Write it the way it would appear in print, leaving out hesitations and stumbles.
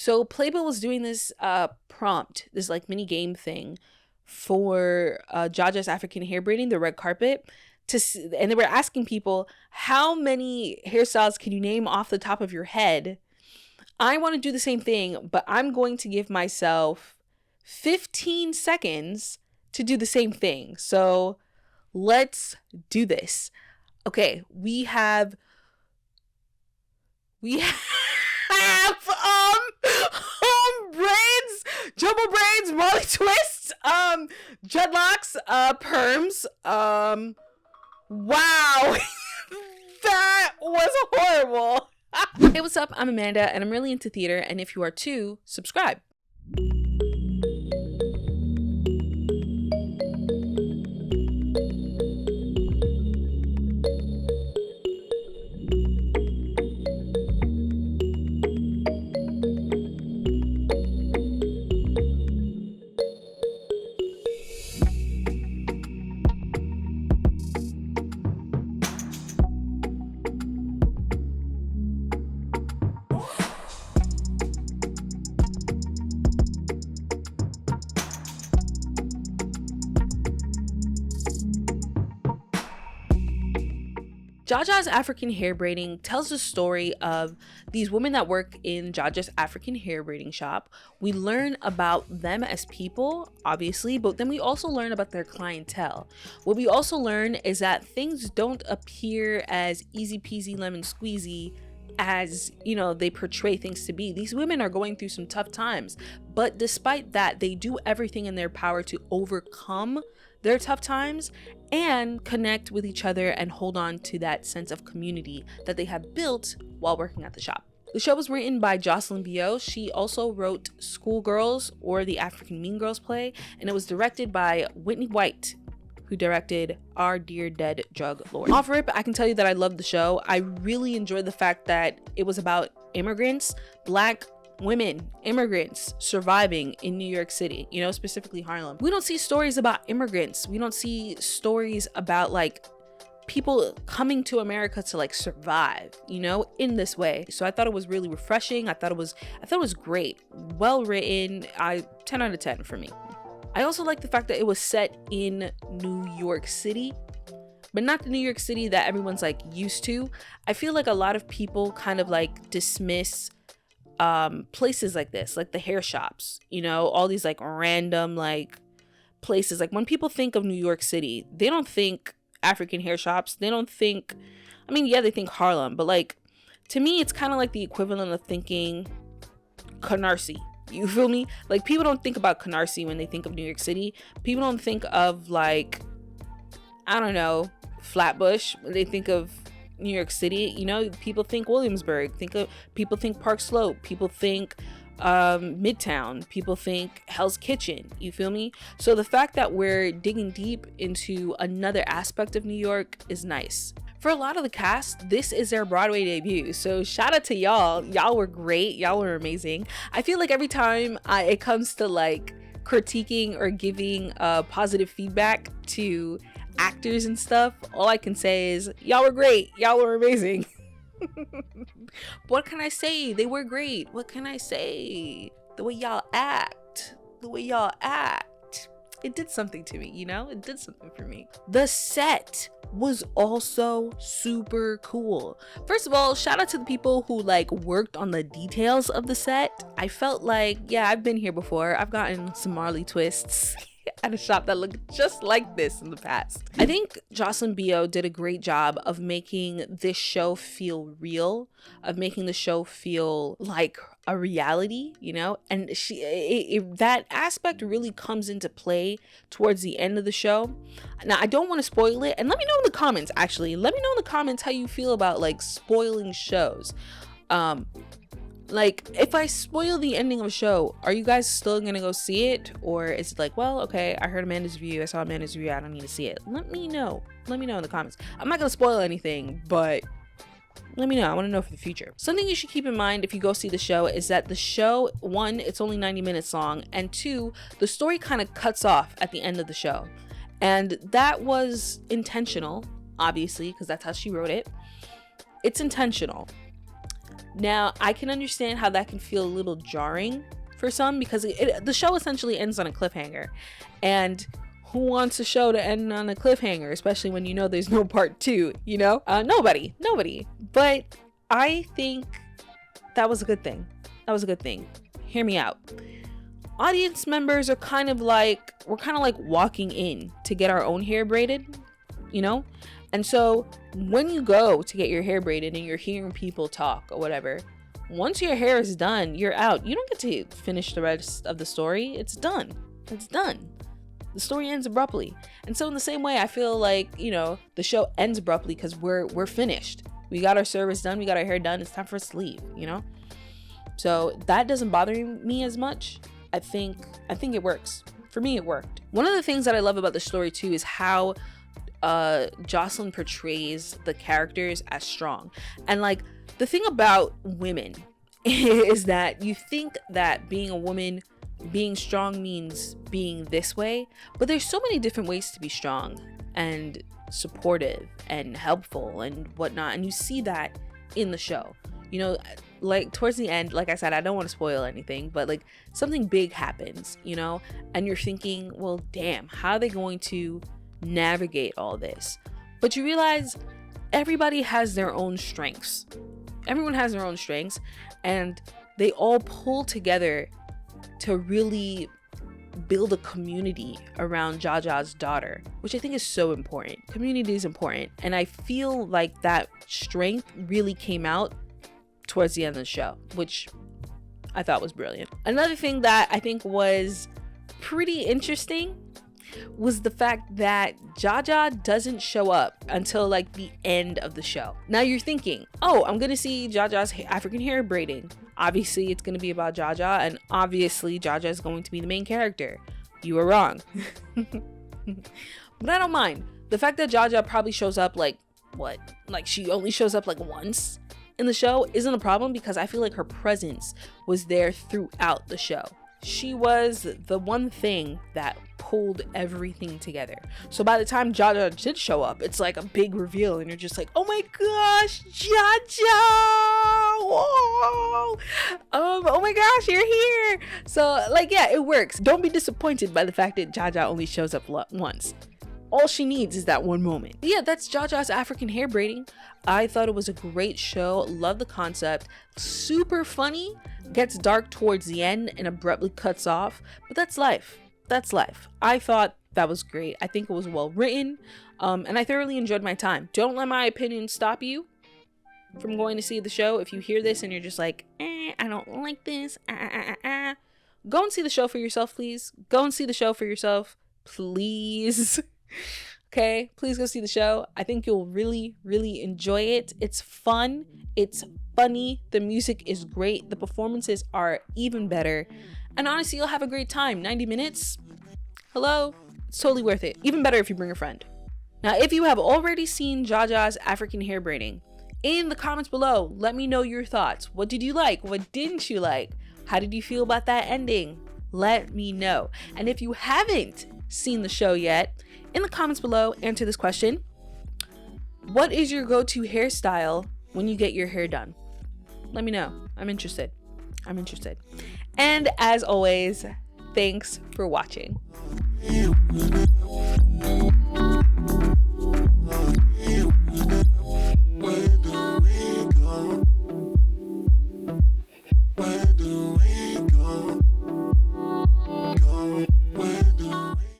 So Playbill was doing this prompt, this like mini game thing for Jaja's African hair braiding, the red carpet, and they were asking people, how many hairstyles can you name off the top of your head? I want to do the same thing, but I'm going to give myself 15 seconds to do the same thing. So let's do this. Okay, we have braids, jumbo braids, Molly twists, dreadlocks, perms. Wow, that was horrible. Hey, what's up? I'm Amanda, and I'm really into theater, and if you are too, subscribe. Jaja's African hair braiding tells the story of these women that work in Jaja's African hair braiding shop. We learn about them as people, obviously, but then we also learn about their clientele. What we also learn is that things don't appear as easy peasy lemon squeezy as, you know, they portray things to be. These women are going through some tough times, but despite that, they do everything in their power to overcome their tough times and connect with each other and hold on to that sense of community that they have built while working at the shop. The show was written by Jocelyn Bio. She also wrote Schoolgirls, or the African Mean Girls play, and it was directed by Whitney White, who directed Our Dear Dead Drug Lord. Off rip, I can tell you that I loved the show. I really enjoyed the fact that it was about immigrants, Black women, immigrants surviving in New York City, you know, specifically Harlem. We don't see stories about immigrants. We don't see stories about like people coming to America to like survive, you know, in this way. So I thought it was really refreshing. I thought it was great, well written. 10 out of 10 for me. I also like the fact that it was set in New York City, but not the New York City that everyone's like used to. I feel like a lot of people kind of like dismiss places like this, like the hair shops, you know, all these like random like places. Like when people think of New York City, they don't think African hair shops. They don't think, I mean, yeah, they think Harlem, but like to me, it's kind of like the equivalent of thinking Canarsie. You feel me? Like people don't think about Canarsie when they think of New York City. People don't think of like, I don't know, Flatbush when they think of New York City. You know, people think Williamsburg, people think Park Slope, people think Midtown, people think Hell's Kitchen. You feel me? So the fact that we're digging deep into another aspect of New York is nice. For a lot of the cast, this is their Broadway debut, so shout out to y'all were great, y'all were amazing. I feel like every time it comes to like critiquing or giving positive feedback to actors and stuff, all I can say is y'all were great, y'all were amazing. What can I say? They were great. What can I say? The way y'all act, it did something to me, you know? It did something for me. The set was also super cool. First of all, shout out to the people who like worked on the details of the set. I felt like, yeah, I've been here before. I've gotten some Marley twists at a shop that looked just like this in the past. I think Jocelyn Bio did a great job of making this show feel real, of making the show feel like a reality, you know, and that aspect really comes into play towards the end of the show. Now, I don't want to spoil it, and let me know in the comments, actually. Let me know in the comments how you feel about like spoiling shows. Like, if I spoil the ending of a show, are you guys still gonna go see it? Or is it like, well, okay, I heard Amanda's review, I saw Amanda's review, I don't need to see it. Let me know in the comments. I'm not gonna spoil anything, but let me know. I want to know for the future. Something you should keep in mind if you go see the show is that the show, one, it's only 90 minutes long, and two, the story kind of cuts off at the end of the show. And that was intentional, obviously, because that's how she wrote it. It's intentional. Now, I can understand how that can feel a little jarring for some, because the show essentially ends on a cliffhanger. And who wants a show to end on a cliffhanger, especially when you know there's no part 2, you know? Nobody. But I think that was a good thing. Hear me out. Audience members are kind of like, we're kind of like walking in to get our own hair braided, you know? And so when you go to get your hair braided and you're hearing people talk or whatever, once your hair is done, you're out. You don't get to finish the rest of the story. It's done. The story ends abruptly. And so in the same way, I feel like, you know, the show ends abruptly because we're finished. We got our service done. We got our hair done. It's time for us to leave, you know? So that doesn't bother me as much. I think it works. For me, it worked. One of the things that I love about the story too is how Jocelyn portrays the characters as strong. And like, the thing about women is that you think that being a woman, being strong means being this way, but there's so many different ways to be strong and supportive and helpful and whatnot. And you see that in the show, you know, like towards the end, like I said, I don't want to spoil anything, but like something big happens, you know, and you're thinking, well, damn, how are they going to navigate all this? But you realize everybody has their own strengths. Everyone has their own strengths, and they all pull together to really build a community around Jaja's daughter, which I think is so important. Community is important, and I feel like that strength really came out towards the end of the show, which I thought was brilliant. Another thing that I think was pretty interesting was the fact that Jaja doesn't show up until like the end of the show. Now you're thinking, oh, I'm gonna see Jaja's African hair braiding. Obviously it's gonna be about Jaja, and obviously Jaja is going to be the main character. You were wrong. But I don't mind. The fact that Jaja probably shows up like she only shows up like once in the show isn't a problem, because I feel like her presence was there throughout the show. She was the one thing that pulled everything together. So by the time Jaja did show up, it's like a big reveal, and you're just like, oh my gosh, Jaja! Whoa! Oh my gosh, you're here! So like, yeah, it works. Don't be disappointed by the fact that Jaja only shows up once. All she needs is that one moment. Yeah, that's Jaja's African hair braiding. I thought it was a great show. Love the concept. Super funny. Gets dark towards the end and abruptly cuts off. But that's life. I thought that was great. I think it was well written. And I thoroughly enjoyed my time. Don't let my opinion stop you from going to see the show. If you hear this and you're just like, I don't like this. Go and see the show for yourself, please. Go and see the show for yourself, please. Okay, please go see the show. I think you'll really, really enjoy it. It's fun. It's funny. The music is great. The performances are even better. And honestly, you'll have a great time. 90 minutes? Hello? It's totally worth it. Even better if you bring a friend. Now, if you have already seen Jaja's African hair braiding, in the comments below, let me know your thoughts. What did you like? What didn't you like? How did you feel about that ending? Let me know. And if you haven't seen the show yet, in the comments below, answer this question. What is your go-to hairstyle when you get your hair done? Let me know. I'm interested. And as always, thanks for watching.